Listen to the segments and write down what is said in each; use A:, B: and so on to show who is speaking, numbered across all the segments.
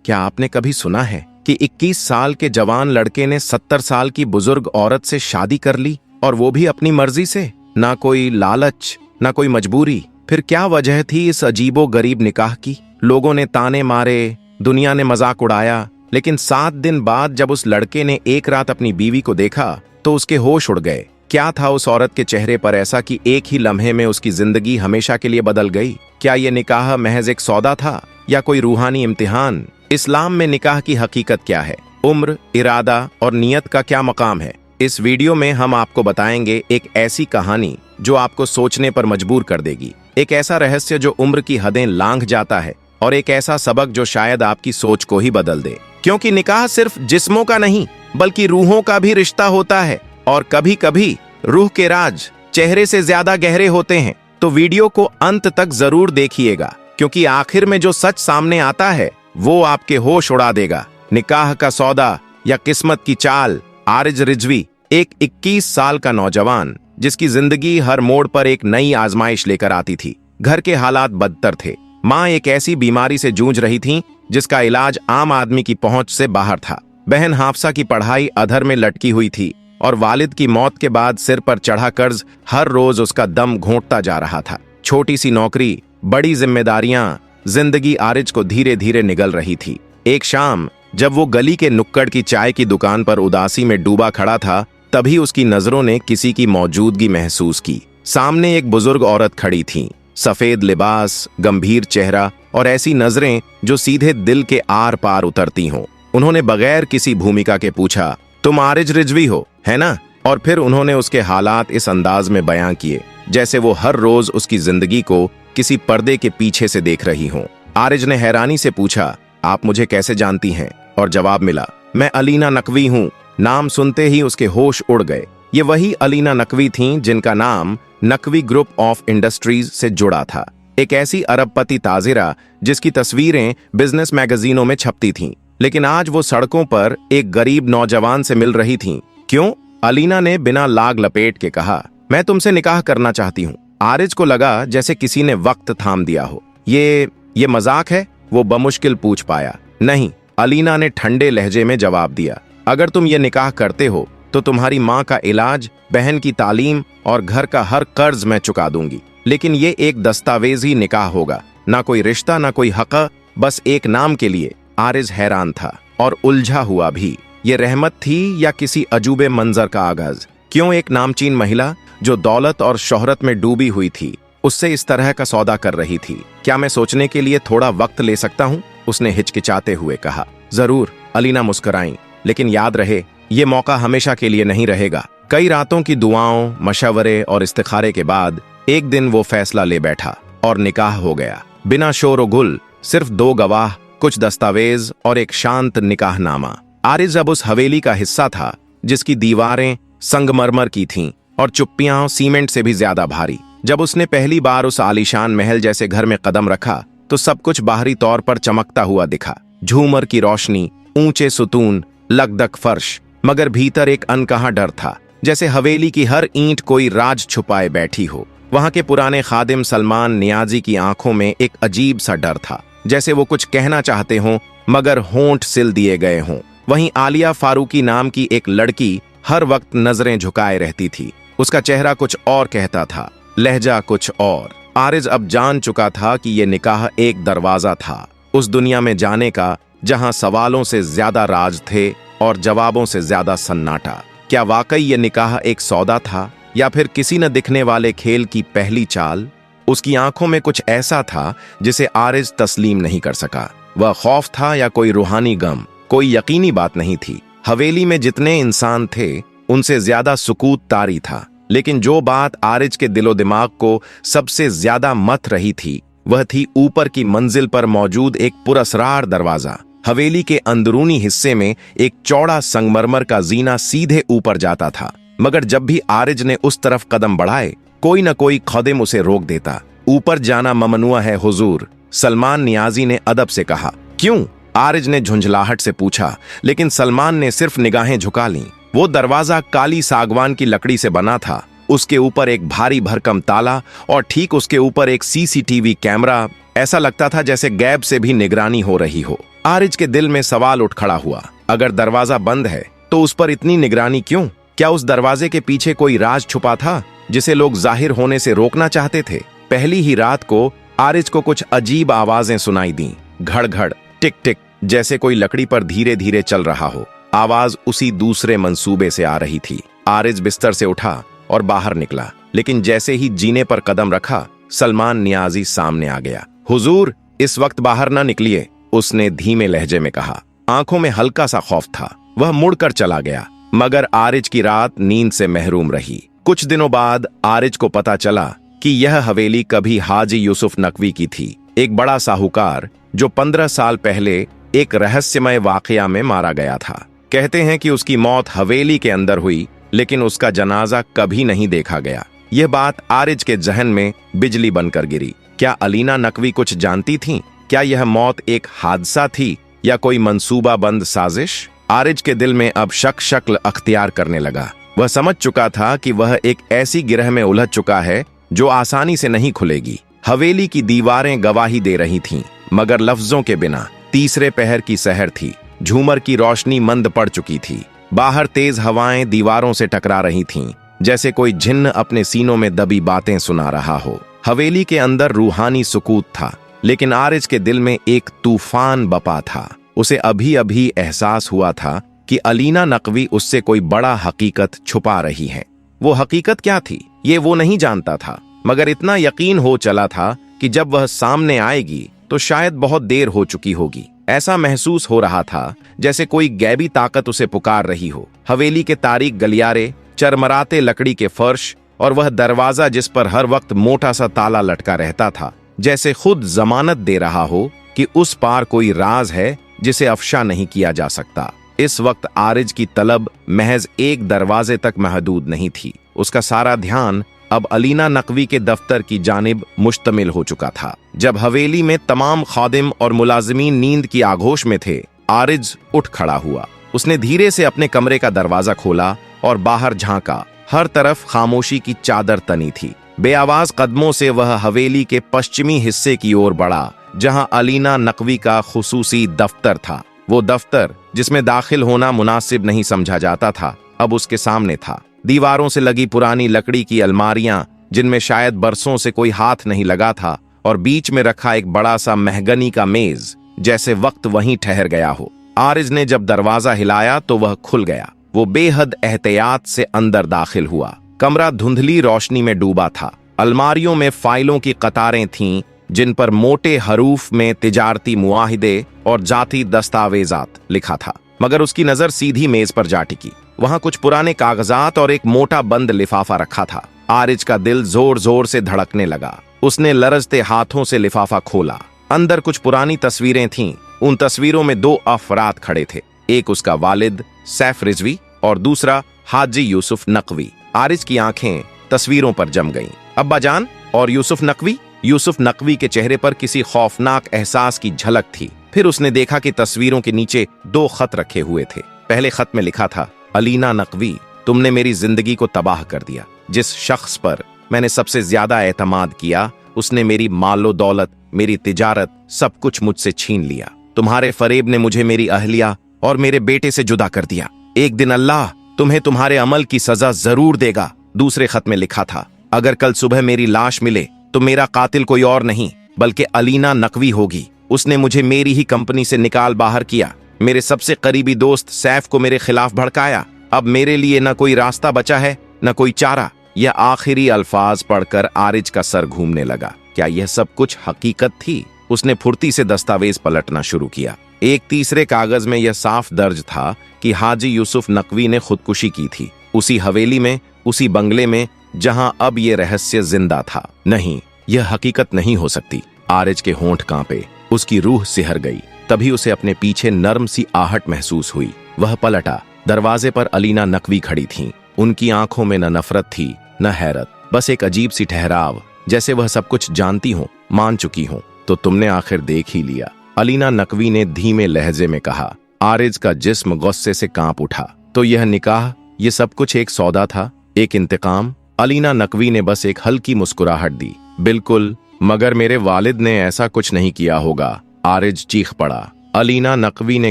A: क्या आपने कभी सुना है कि 21 साल के जवान लड़के ने 70 साल की बुजुर्ग औरत से शादी कर ली, और वो भी अपनी मर्जी से? ना कोई लालच, ना कोई मजबूरी। फिर क्या वजह थी इस अजीबो गरीब निकाह की? लोगों ने ताने मारे, दुनिया ने मजाक उड़ाया, लेकिन 7 दिन बाद जब उस लड़के ने एक रात अपनी बीवी को देखा तो उसके होश उड़ गए। क्या था उस औरत के चेहरे पर ऐसा कि एक ही लम्हे में उसकी जिंदगी हमेशा के लिए बदल गई? क्या ये निकाह महज एक सौदा था या कोई रूहानी इम्तिहान? इस्लाम में निकाह की हकीकत क्या है? उम्र, इरादा और नियत का क्या मकाम है? इस वीडियो में हम आपको बताएंगे एक ऐसी कहानी जो आपको सोचने पर मजबूर कर देगी, एक ऐसा रहस्य जो उम्र की हदें लांघ जाता है, और एक ऐसा सबक जो शायद आपकी सोच को ही बदल दे। क्योंकि निकाह सिर्फ जिस्मों का नहीं बल्कि रूहों का भी रिश्ता होता है, और कभी कभी रूह के राज चेहरे से ज्यादा गहरे होते हैं। तो वीडियो को अंत तक जरूर देखिएगा, क्योंकि आखिर में जो सच सामने आता है वो आपके होश उड़ा देगा। निकाह का सौदा या किस्मत की चाल। आरिज रिजवी एक 21 साल का नौजवान जिसकी जिंदगी हर मोड़ पर एक नई आजमाइश लेकर आती थी। घर के हालात बदतर थे। माँ एक ऐसी बीमारी से जूझ रही थी जिसका इलाज आम आदमी की पहुंच से बाहर था। बहन हाफसा की पढ़ाई अधर में लटकी हुई थी, और वालिद की मौत के बाद सिर पर चढ़ा कर्ज हर रोज उसका दम घोंटता जा रहा था। छोटी सी नौकरी, बड़ी जिम्मेदारियां, जिंदगी आरिज को धीरे धीरे निगल रही थी। एक शाम जब वो गली के नुक्कड़ की चाय की दुकान पर उदासी में डूबा खड़ा था, तभी उसकी नजरों ने किसी की मौजूदगी महसूस की। सामने एक बुजुर्ग औरत खड़ी थी, सफेद लिबास, गंभीर चेहरा और ऐसी नजरें जो सीधे दिल के आर पार उतरती हों। उन्होंने बगैर किसी भूमिका के पूछा, तुम आरिज रिजवी हो, है ना? और फिर उन्होंने उसके हालात इस अंदाज में बयां किए जैसे वो हर रोज उसकी जिंदगी को किसी पर्दे के पीछे से देख रही हों। आरिज ने हैरानी से पूछा, आप मुझे कैसे जानती हैं? और जवाब मिला, मैं अलीना नकवी हूँ। नाम सुनते ही उसके होश उड़ गए। ये वही अलीना नकवी थीं जिनका नाम नकवी ग्रुप ऑफ इंडस्ट्रीज से जुड़ा था। एक ऐसी अरबपति ताजिरा जिसकी तस्वीरें बिजनेस मैगजीनों में छपती थीं, लेकिन आज वो सड़कों पर एक गरीब नौजवान से मिल रही थीं। क्यों? अलीना ने बिना लाग लपेट के कहा, मैं तुमसे निकाह करना चाहती हूँ। आरिज को लगा जैसे किसी ने वक्त थाम दिया हो। ये मजाक है? वो बमुश्किल पूछ पाया। नहीं, अलीना ने ठंडे लहजे में जवाब दिया, अगर तुम ये निकाह करते हो तो तुम्हारी माँ का इलाज, बहन की तालीम और घर का हर कर्ज मैं चुका दूंगी। लेकिन ये एक दस्तावेजी निकाह होगा, ना कोई रिश्ता, ना कोई हक, बस एक नाम के लिए। आरिज हैरान था और उलझा हुआ भी। ये रहमत थी या किसी अजूबे मंजर का आगाज? क्यों एक नामचीन महिला जो दौलत और शोहरत में डूबी हुई थी उससे इस तरह का सौदा कर रही थी? क्या मैं सोचने के लिए थोड़ा वक्त ले सकता हूँ? उसने हिचकिचाते हुए कहा। जरूर, अलीना मुस्कुराई, लेकिन याद रहे ये मौका हमेशा के लिए नहीं रहेगा। कई रातों की दुआओं, मशवरे और इस्तिखारे के बाद एक दिन वो फैसला ले बैठा और निकाह हो गया। बिना शोर व गुल, सिर्फ 2 गवाह, कुछ दस्तावेज और एक शांत निकाहनामा। आरिज अब उस हवेली का हिस्सा था जिसकी दीवारें संगमरमर की थीं और चुप्पियां सीमेंट से भी ज्यादा भारी। जब उसने पहली बार उस आलीशान महल जैसे घर में कदम रखा तो सब कुछ बाहरी तौर पर चमकता हुआ दिखा। झूमर की रोशनी, ऊंचे सुतून, लकदक फर्श, मगर भीतर एक अनकहा डर था, जैसे हवेली की हर ईंट कोई राज छुपाए बैठी हो। वहां के पुराने खादिम सलमान नियाजी की आंखों में एक अजीब सा डर था, जैसे वो कुछ कहना चाहते हों मगर होंठ सिल दिए गए हों। वहीं आलिया फारूकी नाम की एक लड़की हर वक्त नजरें झुकाए रहती थी। उसका चेहरा कुछ और कहता था, लहजा कुछ और। आरिज अब जान चुका था कि यह निकाह एक दरवाजा था, उस दुनिया में जाने का जहां सवालों से ज्यादा राज थे और जवाबों से ज्यादा सन्नाटा। क्या वाकई ये निकाह एक सौदा था या फिर किसी न दिखने वाले खेल की पहली चाल? उसकी आंखों में कुछ ऐसा था जिसे आरिज तस्लीम नहीं कर सका। वह खौफ था या कोई रूहानी गम? कोई यकीनी बात नहीं थी। हवेली में जितने इंसान थे उनसे ज्यादा सुकूत तारी था, लेकिन जो बात आरिज के दिलो दिमाग को सबसे ज्यादा मथ रही थी वह थी ऊपर की मंजिल पर मौजूद एक पुरअसरार दरवाजा। हवेली के अंदरूनी हिस्से में एक चौड़ा संगमरमर का जीना सीधे ऊपर जाता था, मगर जब भी आरिज ने उस तरफ कदम बढ़ाए कोई न कोई खादिम उसे रोक देता। ऊपर जाना ममनुआ है हुजूर, सलमान नियाजी ने अदब से कहा। क्यों? आरिज ने झुंझलाहट से पूछा, लेकिन सलमान ने सिर्फ निगाहें झुका लीं। वो दरवाजा काली सागवान की लकड़ी से बना था, उसके ऊपर एक भारी भरकम ताला और ठीक उसके ऊपर एक सीसीटीवी कैमरा। ऐसा लगता था जैसे गैब से भी निगरानी हो रही हो। आरिज के दिल में सवाल उठ खड़ा हुआ। अगर दरवाजा बंद है तो उस पर इतनी निगरानी क्यों? क्या उस दरवाजे के पीछे कोई राज छुपा था जिसे लोग जाहिर होने से रोकना चाहते थे? पहली ही रात को आरिज को कुछ अजीब आवाजें सुनाई दी। घड़ घड़, टिक टिक, जैसे कोई लकड़ी पर धीरे धीरे चल रहा हो। आवाज उसी दूसरे मंसूबे से आ रही थी। आरिज बिस्तर से उठा और बाहर निकला, लेकिन जैसे ही जीने पर कदम रखा, सलमान नियाजी सामने आ गया। हुजूर, इस वक्त बाहर ना निकलिए, उसने धीमे लहजे में कहा। आंखों में हल्का सा खौफ था। वह मुड़कर चला गया, मगर आरिज की रात नींद से महरूम रही। कुछ दिनों बाद आरिज को पता चला कि यह हवेली कभी हाजी यूसुफ नकवी की थी, एक बड़ा साहूकार जो 15 साल पहले एक रहस्यमय वाकया में मारा गया था। कहते हैं कि उसकी मौत हवेली के अंदर हुई, लेकिन उसका जनाजा कभी नहीं देखा गया। यह बात आरिज के जहन में बिजली बनकर गिरी। क्या अलीना नकवी कुछ जानती थीं? क्या यह मौत एक हादसा थी या कोई मंसूबाबंद साजिश? आरिज के दिल में अब शक शक्ल अख्तियार करने लगा। वह समझ चुका था कि वह एक ऐसी गिरह में उलझ चुका है जो आसानी से नहीं खुलेगी। हवेली की दीवारें गवाही दे रही थीं, मगर लफ्जों के बिना। तीसरे पहर की सहर थी। झूमर की रोशनी मंद पड़ चुकी थी। बाहर तेज हवाएं दीवारों से टकरा रही थीं, जैसे कोई जिन्न अपने सीनों में दबी बातें सुना रहा हो। हवेली के अंदर रूहानी सुकूत था, लेकिन आरिज के दिल में एक तूफान बपा था। उसे अभी अभी एहसास हुआ था कि अलीना नकवी उससे कोई बड़ा हकीकत छुपा रही है। वो हकीकत क्या थी, ये वो नहीं जानता था, मगर इतना यकीन हो चला था कि जब वह सामने आएगी तो शायद बहुत देर हो चुकी होगी। ऐसा महसूस हो रहा था जैसे कोई गैबी ताकत उसे पुकार रही हो। हवेली के तारीक गलियारे, चरमराते लकड़ी के फर्श और वह दरवाजा जिस पर हर वक्त मोटा सा ताला लटका रहता था, जैसे खुद जमानत दे रहा हो कि उस पार कोई राज है जिसे अफशा नहीं किया जा सकता। इस वक्त आरिज की तलब महज एक दरवाजे तक महदूद नहीं थी। उसका सारा ध्यान अब अलीना नकवी के दफ्तर की जानिब मुश्तमिल हो चुका था। जब हवेली में तमाम खादिम और मुलाजिमीन नींद की आगोश में थे, आरिज उठ खड़ा हुआ। उसने धीरे से अपने कमरे का दरवाजा खोला और बाहर झांका। हर तरफ खामोशी की चादर तनी थी। बेआवाज कदमों से वह हवेली के पश्चिमी हिस्से की ओर बढ़ा, जहां अलीना नकवी का खुसूसी दफ्तर था। वो दफ्तर जिसमें दाखिल होना मुनासिब नहीं समझा जाता था, अब उसके सामने था। दीवारों से लगी पुरानी लकड़ी की अलमारियां, जिनमें शायद बरसों से कोई हाथ नहीं लगा था, और बीच में रखा एक बड़ा सा महगनी का मेज, जैसे वक्त वहीं ठहर गया हो। आरिज ने जब दरवाजा हिलाया तो वह खुल गया। वो बेहद एहतियात से अंदर दाखिल हुआ। कमरा धुंधली रोशनी में डूबा था। अलमारियों में फाइलों की कतारें थीं, जिन पर मोटे हरूफ में तिजारती मुआहिदे और जाती दस्तावेजात लिखा था, मगर उसकी नजर सीधी मेज पर जा टिकी। वहां कुछ पुराने कागजात और एक मोटा बंद लिफाफा रखा था। आरिज का दिल जोर जोर से धड़कने लगा। उसने लरजते हाथों से लिफाफा खोला। अंदर कुछ पुरानी तस्वीरें थीं। उन तस्वीरों में 2 अफराद खड़े थे, एक उसका वालिद सैफ रिजवी और दूसरा हाजी यूसुफ नकवी। आरिज की आंखें तस्वीरों पर जम गईं। अब्बा जान और यूसुफ नकवी। यूसुफ नकवी के चेहरे पर किसी खौफनाक एहसास की झलक थी। फिर उसने देखा कि तस्वीरों के नीचे 2 खत रखे हुए थे। पहले खत में लिखा था, अलीना नकवी, तुमने मेरी जिंदगी को तबाह कर दिया। जिस शख्स पर मैंने सबसे ज्यादा एतमाद किया, उसने मेरी मालो दौलत, मेरी तिजारत, सब कुछ मुझसे छीन लिया। तुम्हारे फरेब ने मुझे मेरी अहलिया और मेरे बेटे से जुदा कर दिया। एक दिन अल्लाह तुम्हें तुम्हारे अमल की सजा जरूर देगा। दूसरे खत में लिखा था, अगर कल सुबह मेरी लाश मिले तो मेरा कातिल कोई और नहीं बल्कि अलीना नकवी होगी। उसने मुझे मेरी ही कंपनी से निकाल बाहर किया। मेरे सबसे करीबी दोस्त सैफ को मेरे खिलाफ भड़काया। अब मेरे लिए न कोई रास्ता बचा है, न कोई चारा। यह आखिरी अल्फाज पढ़कर आरिज का सर घूमने लगा। क्या यह सब कुछ हकीकत थी? उसने फुर्ती से दस्तावेज पलटना शुरू किया। एक तीसरे कागज में यह साफ दर्ज था कि हाजी यूसुफ नकवी ने खुदकुशी की थी, उसी हवेली में, उसी बंगले में जहां अब यह रहस्य जिंदा था। नहीं, यह हकीकत नहीं हो सकती। आरिज के होंठ कांपे, उसकी रूह सिहर गई। तभी उसे अपने पीछे नर्म सी आहट महसूस हुई। वह पलटा। दरवाजे पर अलीना नकवी खड़ी थीं। उनकी आंखों में न नफरत थी न हैरत, बस एक अजीब सी ठहराव, जैसे वह सब कुछ जानती हो, मान चुकी हो। तो तुमने आखिर देख ही लिया, अलीना नकवी ने धीमे लहजे में कहा। आरिज का जिस्म गुस्से से कांप उठा। तो यह निकाह, यह सब कुछ एक सौदा था, एक इंतकाम? अलीना नकवी ने बस एक हल्की मुस्कुराहट दी। बिल्कुल, मगर मेरे वालिद ने ऐसा कुछ नहीं किया होगा। आरिज चीख पड़ा। अलीना नकवी ने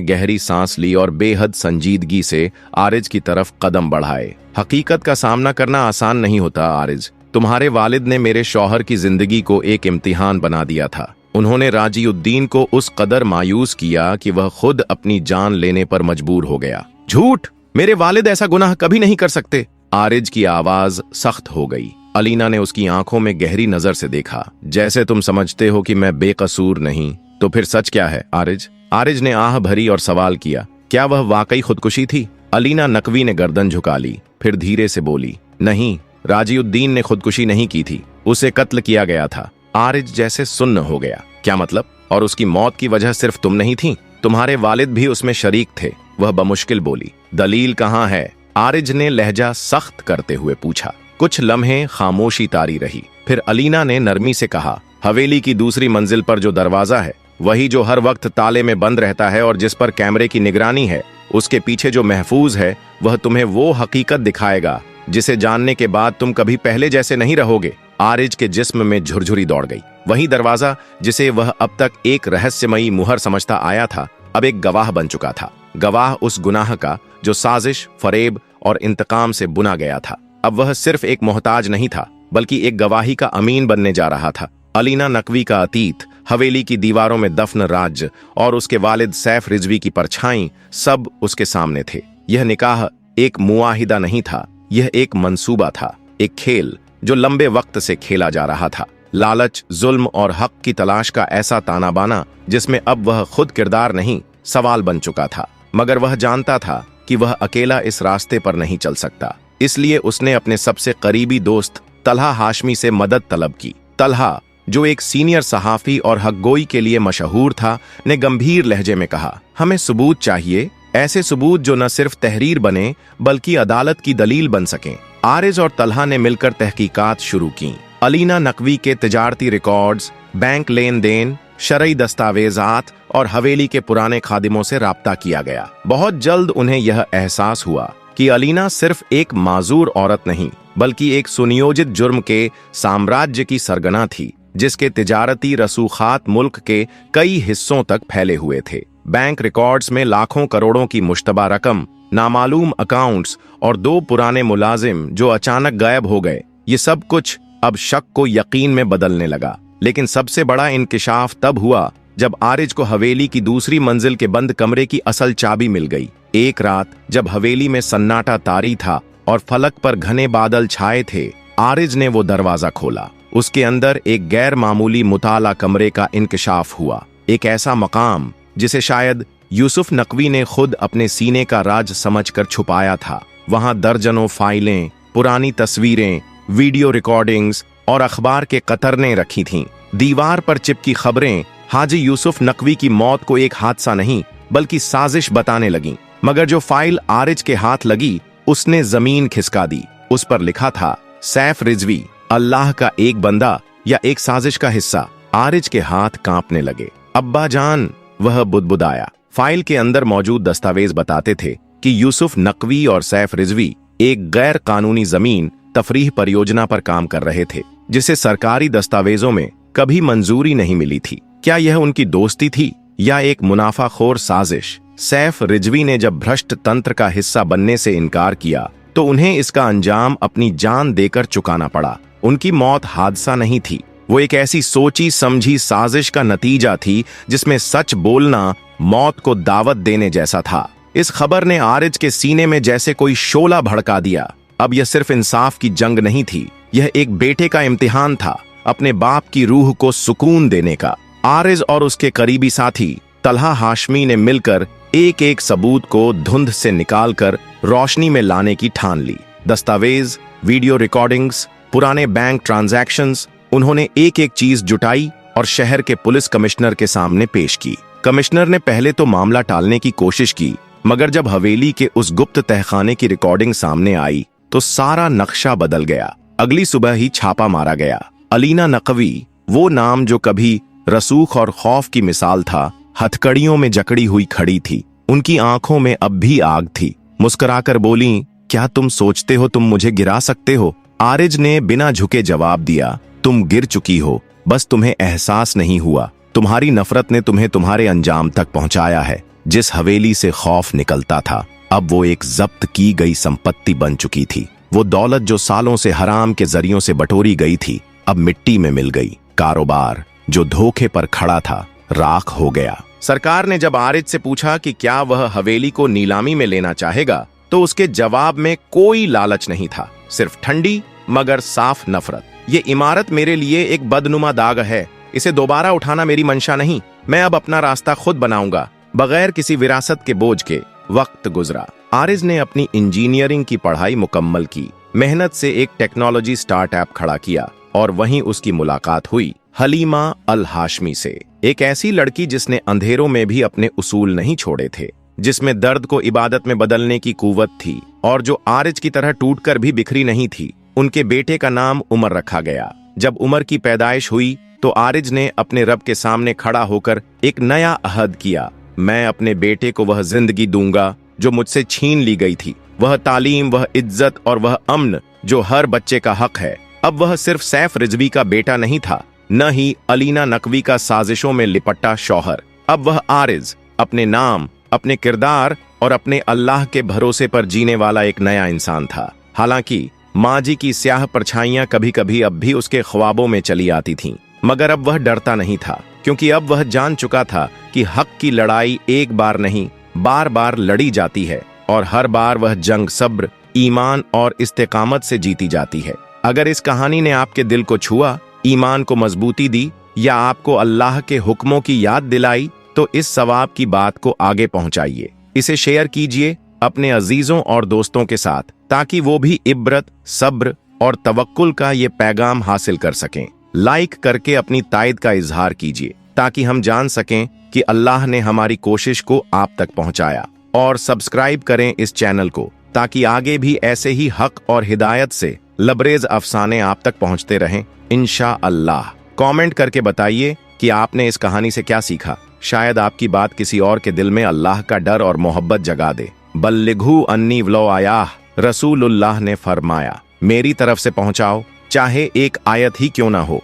A: गहरी सांस ली और बेहद संजीदगी से आरिज की तरफ कदम बढ़ाए। हकीकत का सामना करना आसान नहीं होता आरिज। तुम्हारे वालिद ने मेरे शौहर की जिंदगी को एक इम्तिहान बना दिया था। उन्होंने राजीउद्दीन को उस कदर मायूस किया कि वह खुद अपनी जान लेने पर मजबूर हो गया। झूठ! मेरे वालिद ऐसा गुनाह कभी नहीं कर सकते। आरिज की आवाज सख्त हो गई। अलीना ने उसकी आंखों में गहरी नजर से देखा। जैसे तुम समझते हो कि मैं बेकसूर नहीं, तो फिर सच क्या है आरिज? आरिज ने आह भरी और सवाल किया, क्या वह वाकई खुदकुशी थी? अलीना नकवी ने गर्दन झुका ली, फिर धीरे से बोली, नहीं, राजीउद्दीन ने खुदकुशी नहीं की थी, उसे कत्ल किया गया था। आरिज जैसे सुन्न हो गया। क्या मतलब? और उसकी मौत की वजह सिर्फ तुम नहीं थी, तुम्हारे वालिद भी उसमें शरीक थे। वह बमुश्किल बोली। दलील कहाँ है? आरिज ने लहजा सख्त करते हुए पूछा। कुछ लम्हे खामोशी तारी रही। फिर अलीना ने नरमी से कहा, हवेली की दूसरी मंजिल पर जो दरवाजा है, वही जो हर वक्त ताले में बंद रहता है और जिस पर कैमरे की निगरानी है, उसके पीछे जो महफूज है, वह तुम्हें वो हकीकत दिखाएगा जिसे जानने के बाद तुम कभी पहले जैसे नहीं रहोगे। आरिज के जिस्म में झुरझुरी दौड़ गई। वही दरवाजा जिसे वह अब तक एक रहस्यमयी मुहर समझता आया था, अब एक गवाह बन चुका था। गवाह उस गुनाह का जो साजिश, फरेब और इंतकाम से बुना गया था। अब वह सिर्फ एक मोहताज नहीं था, बल्कि एक गवाही का अमीन बनने जा रहा था। अलीना नकवी का अतीत, हवेली की दीवारों में दफन राज्य और उसके वालिद सैफ रिजवी की परछाई सब उसके सामने थे। यह निकाह एक मुआहिदा नहीं था, यह एक मंसूबा था, एक खेल जो लंबे वक्त से खेला जा रहा था। लालच, जुल्म और हक की तलाश का ऐसा ताना बाना जिसमें अब वह खुद किरदार नहीं, सवाल बन चुका था। मगर वह जानता था कि वह अकेला इस रास्ते पर नहीं चल सकता। इसलिए उसने अपने सबसे करीबी दोस्त तलहा हाशमी से मदद तलब की। तलहा, जो एक सीनियर सहाफी और हकगोई के लिए मशहूर था, ने गंभीर लहजे में कहा, हमें सबूत चाहिए, ऐसे सबूत जो न सिर्फ तहरीर बने बल्कि अदालत की दलील बन सकें। आरिज और तलहा ने मिलकर तहकीकात शुरू की। अलीना नकवी के तिजारती रिकॉर्ड्स, बैंक लेन देन, शरई दस्तावेजात और हवेली के पुराने खादिमों से राब्ता किया गया। बहुत जल्द उन्हें यह एहसास हुआ कि अलीना सिर्फ एक माजूर औरत नहीं, बल्कि एक सुनियोजित जुर्म के साम्राज्य की सरगना थी, जिसके तिजारती रसूखात मुल्क के कई हिस्सों तक फैले हुए थे। बैंक रिकॉर्ड्स में लाखों करोड़ों की मुश्तबा रकम, नामालूम अकाउंट्स और 2 पुराने मुलाजिम जो अचानक गायब हो गए, ये सब कुछ अब शक को यकीन में बदलने लगा। लेकिन सबसे बड़ा इंकिशाफ तब हुआ जब आरिज को हवेली की दूसरी मंजिल के बंद कमरे की असल चाबी मिल गई। एक रात जब हवेली में सन्नाटा तारी था और फलक पर घने बादल छाए थे, आरिज ने वो दरवाजा खोला। उसके अंदर एक गैर मामूली मुताला कमरे का इंकिशाफ हुआ। एक ऐसा मकाम जिसे शायद यूसुफ नकवी ने खुद अपने सीने का राज समझकर छुपाया था। वहां दर्जनों फाइलें, पुरानी तस्वीरें, वीडियो रिकॉर्डिंग्स और अखबार के कतरने रखी थीं। दीवार पर चिपकी खबरें हाजी यूसुफ नकवी की मौत को एक हादसा नहीं बल्कि साजिश बताने लगीं। मगर जो फाइल आरिज के हाथ लगी, उसने जमीन खिसका दी। उस पर लिखा था, सैफ रिजवी, अल्लाह का एक बंदा या एक साजिश का हिस्सा। आरिज के हाथ कांपने लगे। अब्बा जान, वह बुदबुदाया। फाइल के अंदर मौजूद दस्तावेज बताते थे कि यूसुफ नकवी और सैफ रिजवी एक गैर कानूनी जमीन तफरीह परियोजना पर काम कर रहे थे, जिसे सरकारी दस्तावेजों में कभी मंजूरी नहीं मिली थी। क्या यह उनकी दोस्ती थी या एक मुनाफाखोर साजिश? सैफ रिजवी ने जब भ्रष्ट तंत्र का हिस्सा बनने से इनकार किया, तो उन्हें इसका अंजाम अपनी जान देकर चुकाना पड़ा। उनकी मौत हादसा नहीं थी, वो एक ऐसी सोची समझी साजिश का नतीजा थी जिसमें सच बोलना मौत को दावत देने जैसा था। इस खबर ने आरिज के सीने में जैसे कोई शोला भड़का दिया। अब यह सिर्फ इंसाफ की जंग नहीं थी, यह एक बेटे का इम्तिहान था, अपने बाप की रूह को सुकून देने का। आरिज और उसके करीबी साथी तलहा हाशमी ने मिलकर एक एक सबूत को धुंध से निकालकर रोशनी में लाने की ठान ली। दस्तावेज, वीडियो रिकॉर्डिंग्स, पुराने बैंक ट्रांजैक्शंस, उन्होंने एक एक चीज जुटाई और शहर के पुलिस कमिश्नर के सामने पेश की। कमिश्नर ने पहले तो मामला टालने की कोशिश की, मगर जब हवेली के उस गुप्त तहखाने की रिकॉर्डिंग सामने आई तो सारा नक्शा बदल गया। अगली सुबह ही छापा मारा गया। अलीना नकवी, वो नाम जो कभी रसूख और खौफ की मिसाल था, हथकड़ियों में जकड़ी हुई खड़ी थी। उनकी आंखों में अब भी आग थी। मुस्कुराकर बोली, क्या तुम सोचते हो तुम मुझे गिरा सकते हो? आरिज ने बिना झुके जवाब दिया, तुम गिर चुकी हो, बस तुम्हें एहसास नहीं हुआ। तुम्हारी नफरत ने तुम्हें तुम्हारे अंजाम तक पहुंचाया है। जिस हवेली से खौफ निकलता था, अब वो एक जब्त की गई संपत्ति बन चुकी थी। वो दौलत जो सालों से हराम के जरियों से बटोरी गई थी, अब मिट्टी में मिल गई। कारोबार जो धोखे पर खड़ा था, राख हो गया। सरकार ने जब आरिज से पूछा कि क्या वह हवेली को नीलामी में लेना चाहेगा, तो उसके जवाब में कोई लालच नहीं था, सिर्फ ठंडी मगर साफ नफरत। ये इमारत मेरे लिए एक बदनुमा दाग है, इसे दोबारा उठाना मेरी मंशा नहीं। मैं अब अपना रास्ता खुद बनाऊंगा, बगैर किसी विरासत के बोझ के। वक्त गुजरा। आरिज ने अपनी इंजीनियरिंग की पढ़ाई मुकम्मल की, मेहनत से एक टेक्नोलॉजी स्टार्टअप खड़ा किया और वहीं उसकी मुलाकात हुई हलीमा अल हाशमी से। एक ऐसी लड़की जिसने अंधेरों में भी अपने उसूल नहीं छोड़े थे, जिसमें दर्द को इबादत में बदलने की कुव्वत थी और जो आरिज की तरह टूटकर भी बिखरी नहीं थी। उनके बेटे का नाम उमर रखा गया। जब उमर की पैदाइश हुई तो आरिज ने अपने रब के सामने खड़ा होकर एक नया अहद किया। मैं अपने बेटे को वह जिंदगी दूंगा जो मुझसे छीन ली गई थी, वह तालीम, वह इज्जत और वह अमन जो हर बच्चे का हक है। अब वह सिर्फ सैफ रिजवी का बेटा नहीं था, न ही अलीना नकवी का साजिशों में लिपटा शौहर। अब वह आरिज अपने नाम, अपने किरदार और अपने अल्लाह के भरोसे पर जीने वाला एक नया इंसान था। हालांकि माँ जी की स्याह परछाइयां कभी कभी अब भी उसके ख्वाबों में चली आती थीं, मगर अब वह डरता नहीं था, क्योंकि अब वह जान चुका था कि हक की लड़ाई एक बार नहीं, बार बार लड़ी जाती है और हर बार वह जंग सब्र, ईमान और इस्तेकामत से जीती जाती है। अगर इस कहानी ने आपके दिल को छुआ, ईमान को मजबूती दी या आपको अल्लाह के हुक्मों की याद दिलाई, तो इस सवाब की बात को आगे पहुंचाइए। इसे शेयर कीजिए अपने अजीजों और दोस्तों के साथ, ताकि वो भी इब्रत, सब्र और तवक्कुल का ये पैगाम हासिल कर सकें। लाइक करके अपनी तायद का इजहार कीजिए, ताकि हम जान सकें कि अल्लाह ने हमारी कोशिश को आप तक पहुंचाया। और सब्सक्राइब करें इस चैनल को, ताकि आगे भी ऐसे ही हक और हिदायत से लबरेज अफसाने आप तक पहुंचते रहें इंशाअल्लाह। कमेंट करके बताइए कि आपने इस कहानी से क्या सीखा। शायद आपकी बात किसी और के दिल में अल्लाह का डर और मोहब्बत जगा दे। बल्लिघू अन्नी वलो आयाह, रसूलुल्लाह ने फरमाया, मेरी तरफ से पहुंचाओ, चाहे एक आयत ही क्यों ना हो।